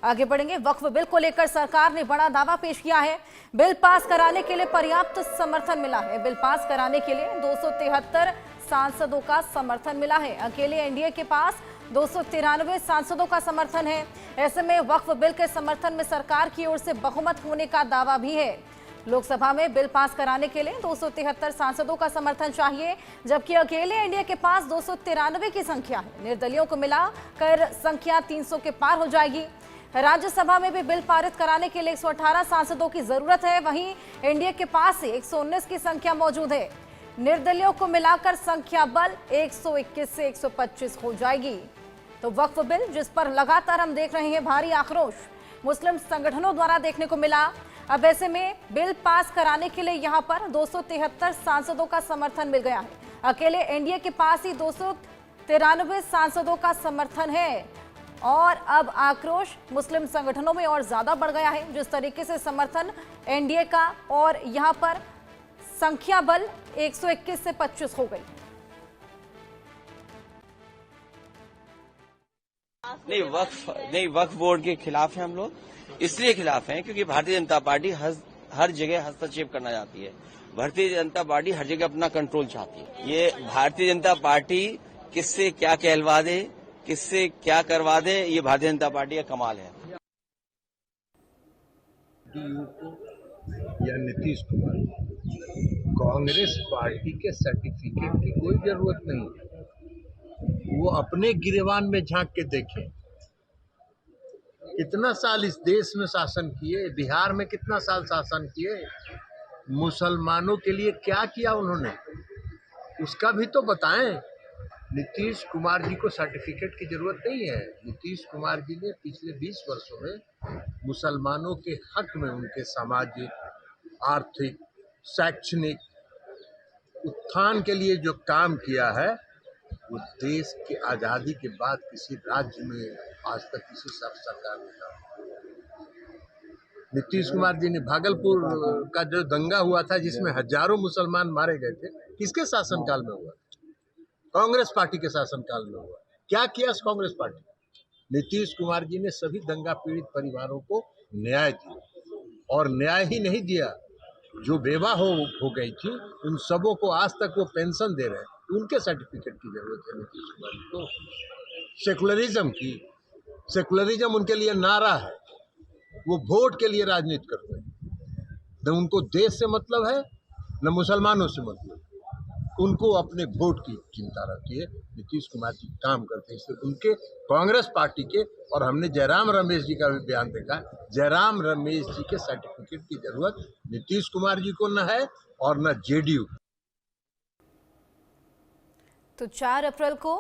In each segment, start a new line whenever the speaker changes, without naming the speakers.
आगे बढ़ेंगे। वक्फ बिल को लेकर सरकार ने बड़ा दावा पेश किया है। बिल पास कराने के लिए पर्याप्त समर्थन मिला है। बिल पास कराने के लिए 273 सांसदों का समर्थन मिला है। अकेले एनडीए के पास 293 सांसदों का समर्थन है। ऐसे में वक्फ बिल के समर्थन में सरकार की ओर से बहुमत होने का दावा भी है। लोकसभा में बिल पास कराने के लिए 273 सांसदों का समर्थन चाहिए, जबकि अकेले एनडीए के पास 293 की संख्या है। निर्दलियों को मिलाकर संख्या 300 के पार हो जाएगी। राज्यसभा में भी बिल पारित कराने के लिए 118 सांसदों की जरूरत है। वहीं एनडीए के पास 119 की संख्या मौजूद है। निर्दलियों को मिलाकर संख्या बल 121 से 125 हो जाएगी। तो वक्फ बिल जिस पर लगातार हम देख रहे हैं भारी आक्रोश मुस्लिम संगठनों द्वारा देखने को मिला, अब ऐसे में बिल पास कराने के लिए यहां पर 273 सांसदों का समर्थन मिल गया है। अकेले एनडीए के पास ही 293 सांसदों का समर्थन है और अब आक्रोश मुस्लिम संगठनों में और ज्यादा बढ़ गया है। जिस तरीके से समर्थन एनडीए का और यहां पर संख्या बल 121 से 25 हो गई।
नहीं, वक्फ बोर्ड के खिलाफ हैं हम लोग। इसलिए खिलाफ हैं क्योंकि भारतीय जनता पार्टी हर जगह हस्तक्षेप करना चाहती है। भारतीय जनता पार्टी हर जगह अपना कंट्रोल चाहती है। ये भारतीय जनता पार्टी किससे क्या कहलवा दे, किससे क्या करवा दे, ये भारतीय जनता पार्टी का कमाल है।
या नीतीश कुमार, कांग्रेस पार्टी के सर्टिफिकेट की कोई जरूरत नहीं है। वो अपने गिरेबान में झांक के देखें। कितना साल इस देश में शासन किए, बिहार में कितना साल शासन किए, मुसलमानों के लिए क्या किया उन्होंने, उसका भी तो बताएं। नीतीश कुमार जी को सर्टिफिकेट की जरूरत नहीं है। नीतीश कुमार जी ने पिछले 20 वर्षों में मुसलमानों के हक में उनके सामाजिक, आर्थिक, शैक्षणिक उत्थान के लिए जो काम किया है, वो देश की आज़ादी के बाद किसी राज्य में आज तक किसी सरकार ने काम। नीतीश कुमार जी ने भागलपुर का जो दंगा हुआ था जिसमें हजारों मुसलमान मारे गए थे, किसके शासनकाल में हुआ? कांग्रेस पार्टी के शासनकाल में हुआ। क्या किया कांग्रेस पार्टी? नीतीश कुमार जी ने सभी दंगा पीड़ित परिवारों को न्याय दिया, और न्याय ही नहीं दिया, जो बेवा हो गई थी उन सबों को आज तक वो पेंशन दे रहे हैं। उनके सर्टिफिकेट की जरूरत है नीतीश कुमार जी को। सेकुलरिज्म उनके लिए नारा है। वो वोट के लिए राजनीति करते हैं। न उनको देश से मतलब है, न मुसलमानों से मतलब। उनको अपने वोट की चिंता रहती है। नीतीश कुमार जी काम करते हैं, इसलिए उनके कांग्रेस पार्टी के, और हमने जयराम रमेश जी का भी बयान देखा, जयराम रमेश जी के सर्टिफिकेट की जरूरत नीतीश कुमार जी को न है और न जेडीयू।
तो 4 अप्रैल को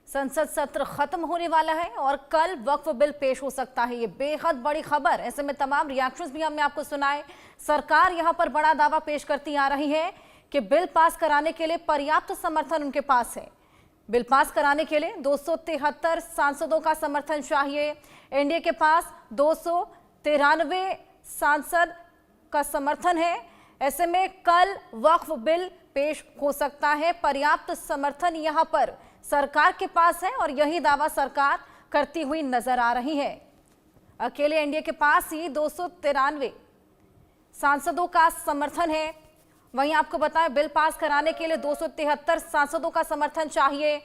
संसद सत्र खत्म होने वाला है और कल वक्फ बिल पेश हो सकता है। ये बेहद बड़ी खबर। ऐसे में तमाम रिएक्शंस भी हमने आपको सुनाए। सरकार यहां पर बड़ा दावा पेश करती आ रही है कि बिल पास कराने के लिए पर्याप्त समर्थन उनके पास है। बिल पास कराने के लिए 273 सांसदों का समर्थन चाहिए। एनडीए के पास 293 सांसद का समर्थन है। ऐसे में कल वक्फ बिल पेश हो सकता है। पर्याप्त समर्थन यहां पर सरकार के पास है और यही दावा सरकार करती हुई नजर आ रही है। अकेले एनडीए के पास ही 293 सांसदों का समर्थन है। वहीं आपको बताएं, बिल पास कराने के लिए 273 सांसदों का समर्थन चाहिए।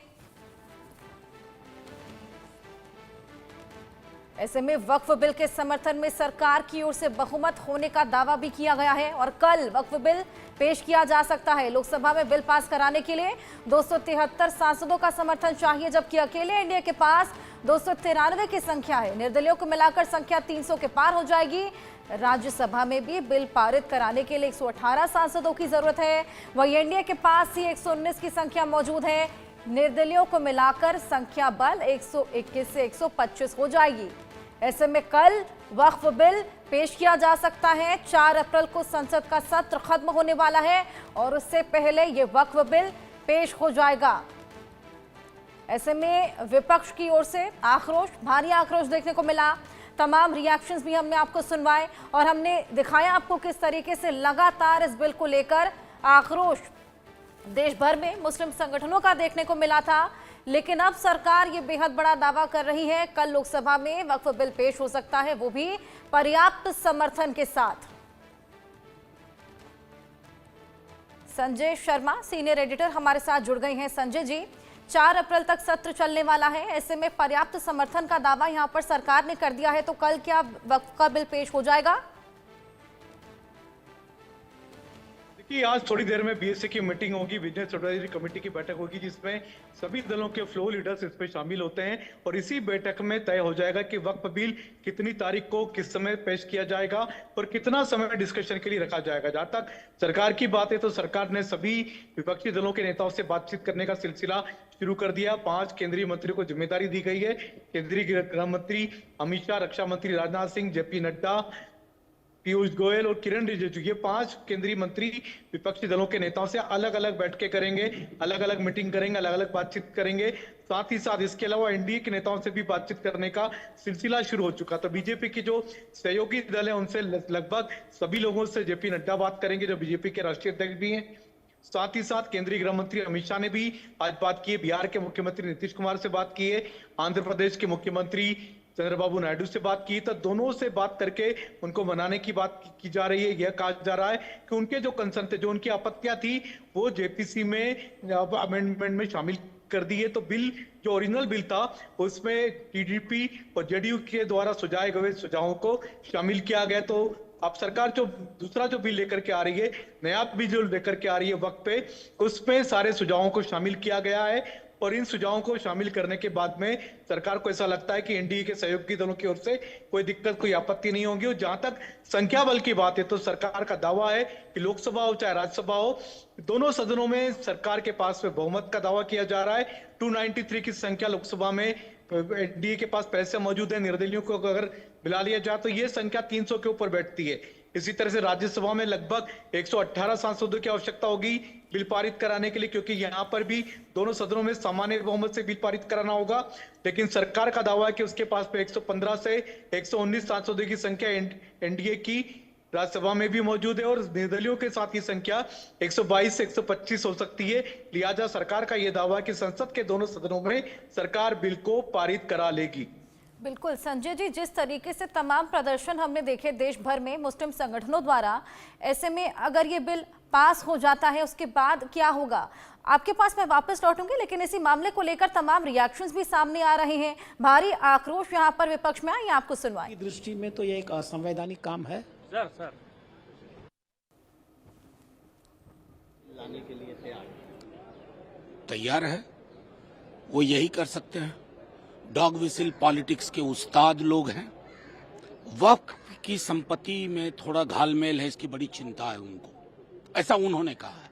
ऐसे में वक्फ बिल के समर्थन में सरकार की ओर से बहुमत होने का दावा भी किया गया है और कल वक्फ बिल पेश किया जा सकता है। लोकसभा में बिल पास कराने के लिए 273 सांसदों का समर्थन चाहिए, जबकि अकेले एनडीए के पास 293 की संख्या है। निर्दलियों को मिलाकर संख्या 300 के पार हो जाएगी। राज्यसभा में भी बिल पारित कराने के लिए 118 सांसदों की जरूरत है। वहीं एनडीए के पास ही 119 की संख्या मौजूद है। निर्दलियों को मिलाकर संख्या बल 121 से 125 हो जाएगी। ऐसे में कल वक्फ बिल पेश किया जा सकता है। 4 अप्रैल को संसद का सत्र खत्म होने वाला है और उससे पहले ये वक्फ बिल पेश हो जाएगा। ऐसे में विपक्ष की ओर से आक्रोश, भारी आक्रोश देखने को मिला। तमाम रिएक्शंस भी हमने आपको सुनवाए और हमने दिखाया आपको किस तरीके से लगातार इस बिल को लेकर आक्रोश देश भर में मुस्लिम संगठनों का देखने को मिला था। लेकिन अब सरकार ये बेहद बड़ा दावा कर रही है, कल लोकसभा में वक्फ बिल पेश हो सकता है, वो भी पर्याप्त समर्थन के साथ। संजय शर्मा सीनियर एडिटर हमारे साथ जुड़ गए हैं। संजय जी, 4 अप्रैल तक सत्र चलने वाला है, ऐसे में पर्याप्त समर्थन का दावा यहां पर सरकार ने कर दिया है, तो कल क्या वक्फ का बिल पेश हो जाएगा?
देखिए, आज थोड़ी देर में बीएससी की मीटिंग होगी, बिजनेस एडवाइजरी कमेटी की बैठक होगी, जिसमें सभी दलों के फ्लोर लीडर्स इसमें शामिल होते हैं और इसी बैठक में तय हो जाएगा कि वक्फ बिल कितनी तारीख को किस समय पेश किया जाएगा और कितना समय डिस्कशन के लिए रखा जाएगा। जहां तक सरकार की बात है तो सरकार ने सभी विपक्षी दलों के नेताओं से बातचीत करने का सिलसिला शुरू कर दिया। 5 केंद्रीय मंत्रियों को जिम्मेदारी दी गई है। केंद्रीय गृह मंत्री अमित शाह, रक्षा मंत्री राजनाथ सिंह, जेपी नड्डा, पीयूष गोयल और किरण रिजिजू, ये 5 केंद्रीय मंत्री विपक्षी दलों के नेताओं से अलग अलग बैठकें करेंगे, अलग अलग मीटिंग करेंगे, अलग अलग बातचीत करेंगे। साथ ही साथ इसके अलावा एनडीए के नेताओं से भी बातचीत करने का सिलसिला शुरू हो चुका। तो बीजेपी की जो सहयोगी दल है उनसे लगभग सभी लोगों से जेपी नड्डा बात करेंगे, जो बीजेपी के राष्ट्रीय अध्यक्ष भी हैं। साथ ही साथ केंद्रीय गृह मंत्री अमित शाह ने भी आज बात की है। बिहार के मुख्यमंत्री नीतीश कुमार से बात की है। आंध्र प्रदेश के मुख्यमंत्री चंद्रबाबू नायडू से बात की। तो दोनों से बात करके उनको मनाने की बात की जा रही है। यह कहा जा रहा है कि उनके जो कंसर्न थे, जो उनकी आपत्तियां थी, वो जेपीसी में अमेंडमेंट में शामिल कर दी है। तो बिल जो ओरिजिनल बिल था उसमें टीडीपी और जेडीयू के द्वारा सुझाए गए सुझावों को शामिल किया गया। तो अब सरकार जो दूसरा जो बिल लेकर के आ रही है, नया बिल जो लेकर के आ रही है वक्त पे, उसमें सारे सुझावों को शामिल किया गया है और इन सुझावों को शामिल करने के बाद में सरकार को ऐसा लगता है कि एनडीए के सहयोगी दलों की ओर से कोई दिक्कत, कोई आपत्ति नहीं होगी। और जहां तक संख्या बल की बात है तो सरकार का दावा है कि लोकसभा हो चाहे राज्यसभा हो, दोनों सदनों में सरकार के पास में बहुमत का दावा किया जा रहा है। 293 की संख्या लोकसभा में एनडीए के पास पैसे मौजूद है। निर्दलियों को अगर मिला लिया जाए तो यह संख्या 300 के ऊपर बैठती है। इसी तरह से राज्यसभा में लगभग 118 सांसदों की आवश्यकता होगी बिल पारित कराने के लिए, क्योंकि यहां पर भी दोनों सदनों में सामान्य बहुमत से बिल पारित कराना होगा। लेकिन सरकार का दावा है कि उसके पास पे 115 से 119 सांसदों की संख्या एनडीए की राज्यसभा में भी मौजूद है और निर्दलियों के साथ की संख्या 122 से 125 हो सकती है। लिहाजा सरकार का यह दावा है कि संसद के दोनों सदनों में सरकार बिल को पारित करा लेगी।
बिल्कुल संजय जी, जिस तरीके से तमाम प्रदर्शन हमने देखे देश भर में मुस्लिम संगठनों द्वारा, ऐसे में अगर ये बिल पास हो जाता है उसके बाद क्या होगा? आपके पास मैं वापस लौटूंगी, लेकिन इसी मामले को लेकर तमाम रिएक्शंस भी सामने आ रहे हैं। भारी आक्रोश यहां पर विपक्ष में आए, आपको सुनवाई।
दृष्टि में तो ये एक असंवैधानिक काम है।
सर
लाने के लिए तैयार है, वो यही कर सकते हैं। डॉग विसिल पॉलिटिक्स के उस्ताद लोग हैं। वक्फ की संपत्ति में थोड़ा घालमेल है, इसकी बड़ी चिंता है उनको, ऐसा उन्होंने कहा है।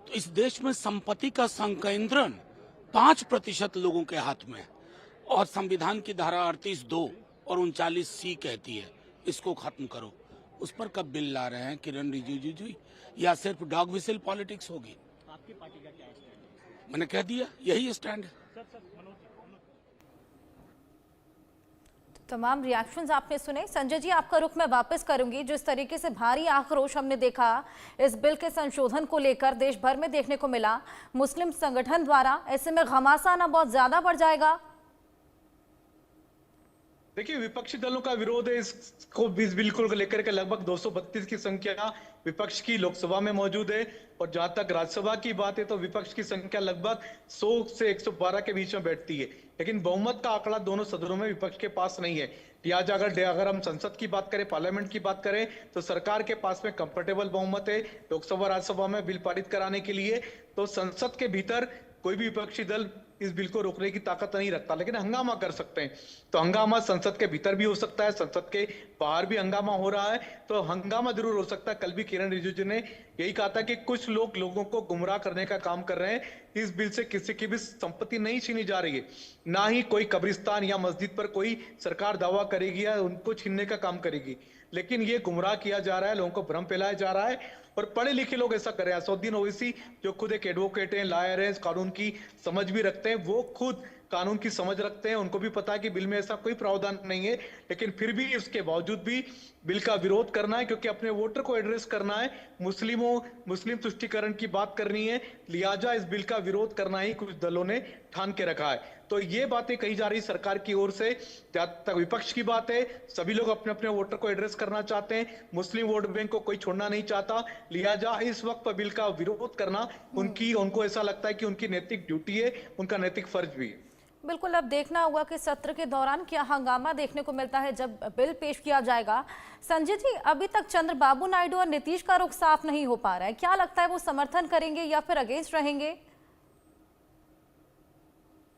तो इस देश में संपत्ति का संकेंद्रण 5% लोगों के हाथ में है और संविधान की धारा 38(2) और 39(c) कहती है इसको खत्म करो। उस पर कब बिल ला रहे हैं किरण रिजिजू जी? या सिर्फ डॉग विसिल पॉलिटिक्स होगी?
आपकी पार्टी का क्या स्टैंड है?
मैंने कह दिया, यही स्टैंड है।
तमाम रिएक्शंस आपने सुने। संजय जी, आपका रुख मैं वापस करूंगी। जिस तरीके से भारी आक्रोश हमने देखा इस बिल के संशोधन को लेकर देश भर में देखने को मिला मुस्लिम संगठन द्वारा, ऐसे में घमासाना बहुत ज्यादा बढ़ जाएगा।
देखिए, विपक्षी दलों का विरोध है इसको, इस बिल को लेकर के लगभग 232 की संख्या विपक्ष की लोकसभा में मौजूद है और जहां तक राज्यसभा की बात है तो विपक्ष की संख्या लगभग 100 से 112 के बीच में बैठती है। लेकिन बहुमत का आंकड़ा दोनों सदनों में विपक्ष के पास नहीं है। लिहाजा अगर हम संसद की बात करें, पार्लियामेंट की बात करें, तो सरकार के पास में कंफर्टेबल बहुमत है लोकसभा राज्यसभा में बिल पारित कराने के लिए। तो संसद के भीतर कोई भी विपक्षी दल इस बिल को रोकने की ताकत नहीं रखता, लेकिन हंगामा कर सकते हैं। तो हंगामा संसद के भीतर भी हो सकता है, संसद के बाहर भी हंगामा हो रहा है। तो हंगामा जरूर हो सकता है। कल भी किरण रिजिजू ने यही कहा था कि कुछ लोग लोगों को गुमराह करने का काम कर रहे हैं। इस बिल से किसी की भी संपत्ति नहीं छीनी जा रही है, ना ही कोई कब्रिस्तान या मस्जिद पर कोई सरकार दावा करेगी या उनको छीनने का काम करेगी। लेकिन ये गुमराह किया जा रहा है, लोगों को भ्रम फैलाया जा रहा है और पढ़े लिखे लोग ऐसा कर रहे हैं। असदुद्दीन ओवैसी जो खुद एक एडवोकेट हैं, लॉयर हैं, कानून की समझ भी रखते हैं, वो खुद कानून की समझ रखते हैं, उनको भी पता है कि बिल में ऐसा कोई प्रावधान नहीं है, लेकिन फिर भी इसके बावजूद भी बिल का विरोध करना है, क्योंकि अपने वोटर को एड्रेस करना है, मुस्लिम तुष्टीकरण की बात करनी है, लिहाजा इस बिल का विरोध करना ही कुछ दलों ने ठान के रखा है। तो ये बातें कही जा रही सरकार की ओर से, जहां तक विपक्ष की बात है, सभी लोग अपने अपने वोटर को एड्रेस करना चाहते हैं, मुस्लिम वोट बैंक को कोई छोड़ना नहीं चाहता, लिहाजा इस वक्त पर बिल का विरोध करना उनको ऐसा लगता है कि उनकी नैतिक ड्यूटी है, उनका नैतिक फर्ज भी है।
बिल्कुल, अब देखना होगा कि सत्र के दौरान क्या हंगामा देखने को मिलता है जब बिल पेश किया जाएगा। संजय जी, अभी तक चंद्रबाबू नायडू और नीतीश का रुख साफ नहीं हो पा रहा है, क्या लगता है वो समर्थन करेंगे या फिर अगेंस्ट रहेंगे?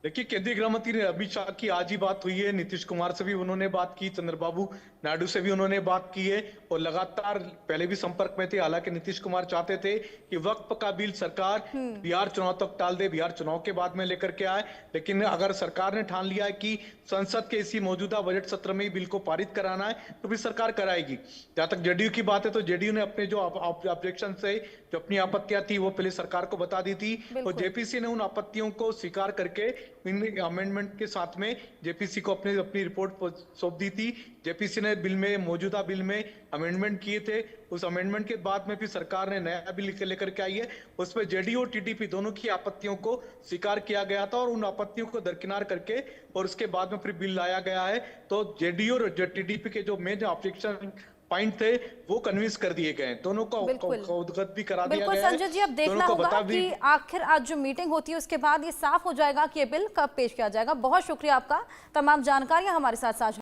देखिए, केंद्रीय गृह मंत्री अमित शाह की आज ही बात हुई है, नीतीश कुमार से भी उन्होंने बात की, चंद्रबाबू नायडू से भी उन्होंने बात की है और लगातार पहले भी संपर्क में थे। हालांकि नीतीश कुमार चाहते थे कि वक्फ का बिल सरकार बिहार चुनाव तक टाल दे, बिहार चुनाव के बाद में लेकर के आए, लेकिन अगर सरकार ने ठान लिया है कि संसद के इसी मौजूदा बजट सत्र में ही बिल को पारित कराना है तो फिर सरकार कराएगी। जहां तक जेडीयू की बात है तो जेडीयू ने अपने जो ऑब्जेक्शन से जो अपनी आपत्तियां थी वो पहले सरकार को बता दी थी और जेपीसी ने उन आपत्तियों को स्वीकार करके इन अमेंडमेंट के साथ में जेपीसी को अपनी रिपोर्ट सौंप दी थी। जेपीसी ने मौजूदा बिल में अमेंडमेंट किए थे, उस अमेंडमेंट के बाद में फिर सरकार ने नया बिल लेकर के आई है, उसमें जेडीयू और टीडीपी दोनों की आपत्तियों को स्वीकार किया गया था और उन आपत्तियों को दरकिनार करके और उसके बाद में फिर बिल लाया गया है। तो जेडीयू और टीडीपी के जो मेन ऑब्जेक्शन पॉइंट थे वो कन्विंस कर दिए गए, दोनों को अवगत भी करा दिया गया है।
संजय जी, अब देखना होगा कि आखिर आज जो मीटिंग होती है उसके बाद ये साफ हो जाएगा कि ये बिल कब पेश किया जाएगा। बहुत शुक्रिया आपका, तमाम जानकारियां हमारे साथ साझा